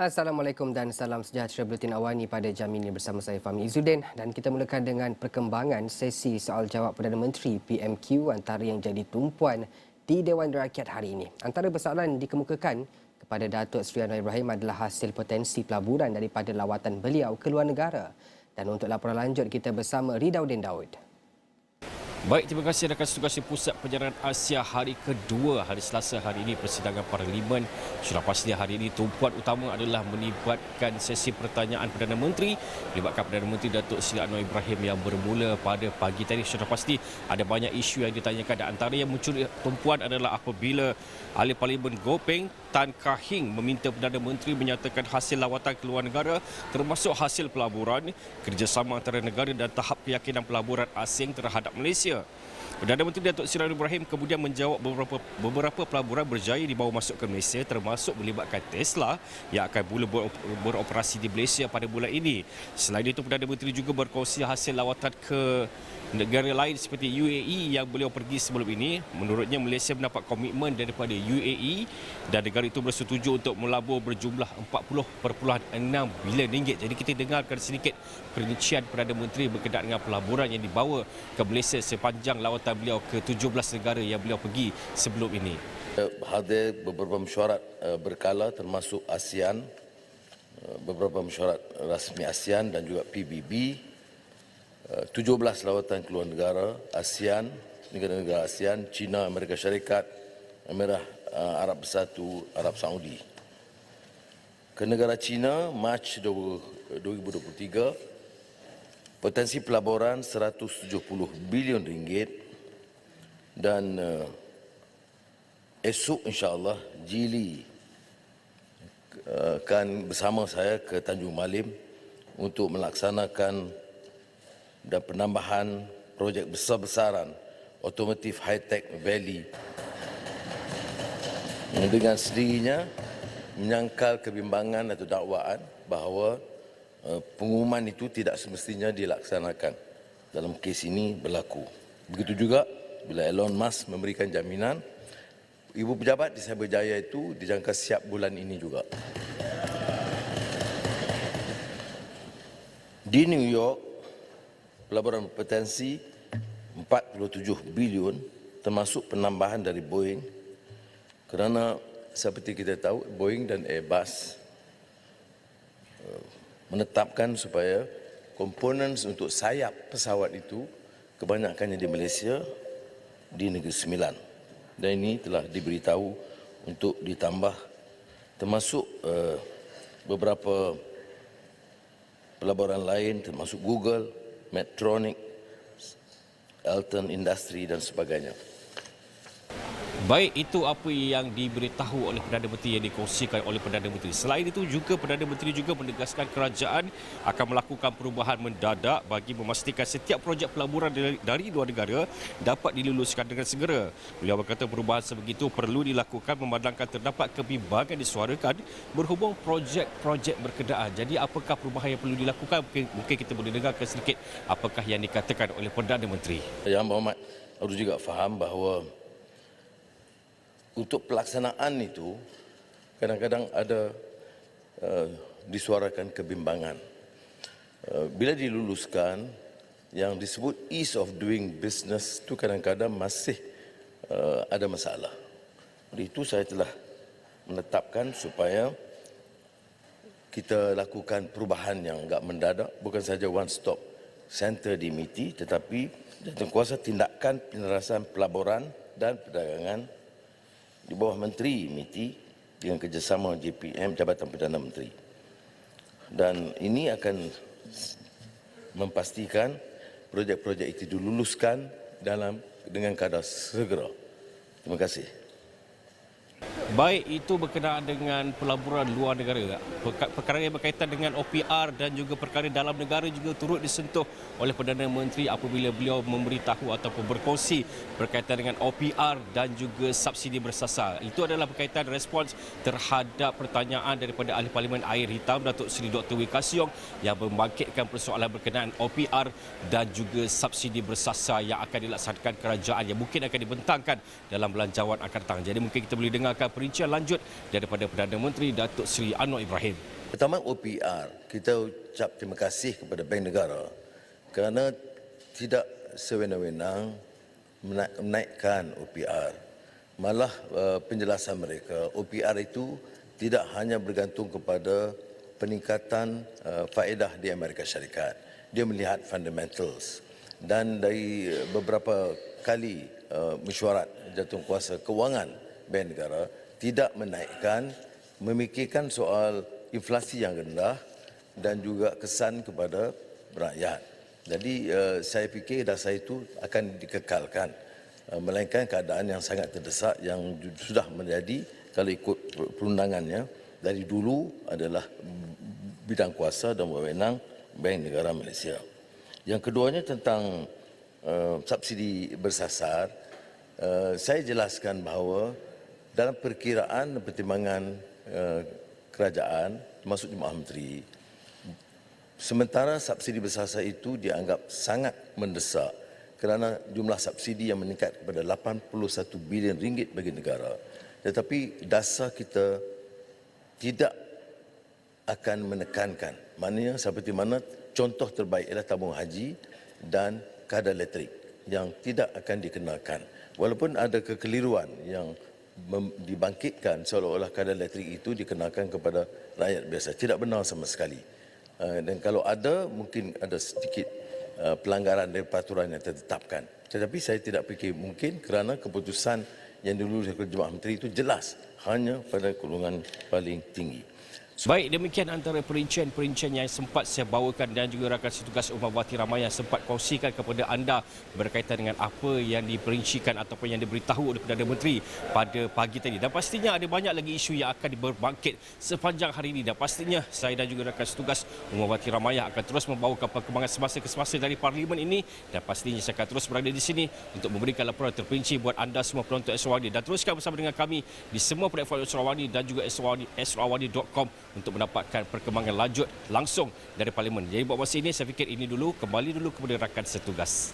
Assalamualaikum dan salam sejahtera Buletin Awani pada jam ini bersama saya Fahmi Izzuddin dan kita mulakan dengan perkembangan sesi soal jawab Perdana Menteri PMQ antara yang jadi tumpuan di Dewan Rakyat hari ini. Antara persoalan dikemukakan kepada Datuk Seri Anwar Ibrahim adalah hasil potensi pelaburan daripada lawatan beliau ke luar negara. Dan untuk laporan lanjut kita bersama Ridaudin Daud. Baik, terima kasih rakan situasi Pusat Penjarahan Asia hari kedua hari Selasa hari ini persidangan Parlimen. Sudah pasti hari ini tumpuan utama adalah melibatkan sesi pertanyaan Perdana Menteri, melibatkan Perdana Menteri Datuk Seri Anwar Ibrahim yang bermula pada pagi tadi. Sudah pasti ada banyak isu yang ditanyakan dan antara yang muncul tumpuan adalah apabila Ahli Parlimen Gopeng Tan Kah Hing meminta Perdana Menteri menyatakan hasil lawatan ke luar negara termasuk hasil pelaburan, kerjasama antara negara dan tahap keyakinan pelaburan asing terhadap Malaysia. Perdana Menteri Datuk Seri Anwar Ibrahim kemudian menjawab beberapa pelaburan berjaya dibawa masuk ke Malaysia termasuk melibatkan Tesla yang akan mula beroperasi di Malaysia pada bulan ini. Selain itu, Perdana Menteri juga berkongsi hasil lawatan ke negara lain seperti UAE yang beliau pergi sebelum ini. Menurutnya Malaysia mendapat komitmen daripada UAE dan negara itu bersetuju untuk melabur berjumlah 40.6 bilion ringgit. Jadi kita dengarkan sedikit perincian Perdana Menteri berkenaan dengan pelaburan yang dibawa ke Malaysia sepanjang lawatan beliau ke 17 negara yang beliau pergi sebelum ini. Hadir beberapa mesyuarat berkala termasuk ASEAN, beberapa mesyuarat rasmi ASEAN dan juga PBB, 17 lawatan ke luar negara, ASEAN, negara-negara ASEAN, China, Amerika Syarikat, Arab Bersatu, Arab Saudi. Ke negara China, Mac 2023, potensi pelaburan 170 bilion ringgit dan esok insya-Allah Jili akan bersama saya ke Tanjung Malim untuk melaksanakan dan penambahan projek besar-besaran Automotive High-Tech Valley yang dengan sendirinya menyangkal kebimbangan atau dakwaan bahawa pengumuman itu tidak semestinya dilaksanakan. Dalam kes ini berlaku. Begitu juga bila Elon Musk memberikan jaminan, ibu pejabat di Cyberjaya itu dijangka siap bulan ini juga. Di New York, pelaburan berpotensi 47 bilion termasuk penambahan dari Boeing kerana seperti kita tahu Boeing dan Airbus menetapkan supaya komponen untuk sayap pesawat itu kebanyakannya di Malaysia, di Negeri Sembilan. Dan ini telah diberitahu untuk ditambah termasuk beberapa pelaburan lain termasuk Google, Medtronic, Elton Industry dan sebagainya. Baik, itu apa yang diberitahu oleh Perdana Menteri yang dikongsikan oleh Perdana Menteri. Selain itu juga Perdana Menteri juga menegaskan kerajaan akan melakukan perubahan mendadak bagi memastikan setiap projek pelaburan dari luar negara dapat diluluskan dengan segera. Beliau berkata perubahan sebegitu perlu dilakukan memandangkan terdapat kebimbangan disuarakan berhubung projek-projek berkenaan. Jadi apakah perubahan yang perlu dilakukan? Mungkin kita boleh dengarkan sedikit apakah yang dikatakan oleh Perdana Menteri. Yang Berhormat harus juga faham bahawa untuk pelaksanaan itu kadang-kadang ada disuarakan kebimbangan. Bila diluluskan yang disebut ease of doing business itu kadang-kadang masih ada masalah. Oleh itu saya telah menetapkan supaya kita lakukan perubahan yang agak mendadak, bukan saja one stop center di MITI tetapi Jawatan Tindakan Penyelarasan Pelaburan dan Perdagangan di bawah Menteri MITI dengan kerjasama JPM, Jabatan Perdana Menteri. Dan ini akan memastikan projek-projek itu diluluskan dengan kadar segera. Terima kasih. Baik, itu berkenaan dengan pelaburan luar negara. Perkara yang berkaitan dengan OPR dan juga perkara dalam negara juga turut disentuh oleh Perdana Menteri apabila beliau memberitahu ataupun berkongsi berkaitan dengan OPR dan juga subsidi bersasar. Itu adalah berkaitan respons terhadap pertanyaan daripada Ahli Parlimen Air Hitam Datuk Seri Dr. Wee Ka Siong yang membangkitkan persoalan berkenaan OPR dan juga subsidi bersasar yang akan dilaksanakan kerajaan yang mungkin akan dibentangkan dalam belanjawan akan datang. Jadi mungkin kita boleh dengarkan perincian lanjut daripada Perdana Menteri Datuk Seri Anwar Ibrahim. Pertama OPR, kita ucap terima kasih kepada Bank Negara kerana tidak sewenang-wenang menaikkan OPR. Malah penjelasan mereka, OPR itu tidak hanya bergantung kepada peningkatan faedah di Amerika Syarikat. Dia melihat fundamentals. Dan dari beberapa kali mesyuarat Jawatankuasa Kewangan Bank Negara tidak menaikkan, memikirkan soal inflasi yang rendah dan juga kesan kepada rakyat. Jadi saya fikir dasar itu akan dikekalkan, melainkan keadaan yang sangat terdesak yang sudah menjadi kalau ikut perundangannya dari dulu adalah bidang kuasa dan wewenang Bank Negara Malaysia. Yang keduanya tentang subsidi bersasar, saya jelaskan bahawa dalam perkiraan dan pertimbangan kerajaan, termasuk Jemaah Menteri, sementara subsidi bersasar itu dianggap sangat mendesak kerana jumlah subsidi yang meningkat kepada 81 bilion ringgit bagi negara. Tetapi dasar kita tidak akan menekankan. Maknanya seperti mana contoh terbaik ialah tabung haji dan kadar elektrik yang tidak akan dikenakan. Walaupun ada kekeliruan yang dibangkitkan seolah-olah kadar elektrik itu dikenakan kepada rakyat biasa. Tidak benar sama sekali. Dan kalau ada, mungkin ada sedikit pelanggaran dari peraturan yang ditetapkan. Tetapi saya tidak fikir mungkin kerana keputusan yang dilulus oleh Jemaah Menteri itu jelas hanya pada golongan paling tinggi. Baik, demikian antara perincian-perincian yang sempat saya bawakan dan juga rakan setugas Umar Wati Ramayana sempat kongsikan kepada anda berkaitan dengan apa yang diperincikan ataupun yang diberitahu oleh Perdana Menteri pada pagi tadi. Dan pastinya ada banyak lagi isu yang akan berbangkit sepanjang hari ini. Dan pastinya saya dan juga rakan setugas Umar Wati Ramayana akan terus membawakan perkembangan semasa ke semasa dari Parlimen ini. Dan pastinya saya akan terus berada di sini untuk memberikan laporan terperinci buat anda semua penonton Esrawani. Dan teruskan bersama dengan kami di semua platform Esrawani dan juga esrawani.com untuk mendapatkan perkembangan lanjut langsung dari Parlimen. Jadi buat masa ini saya fikir ini dulu, kembali dulu kepada rakan setugas.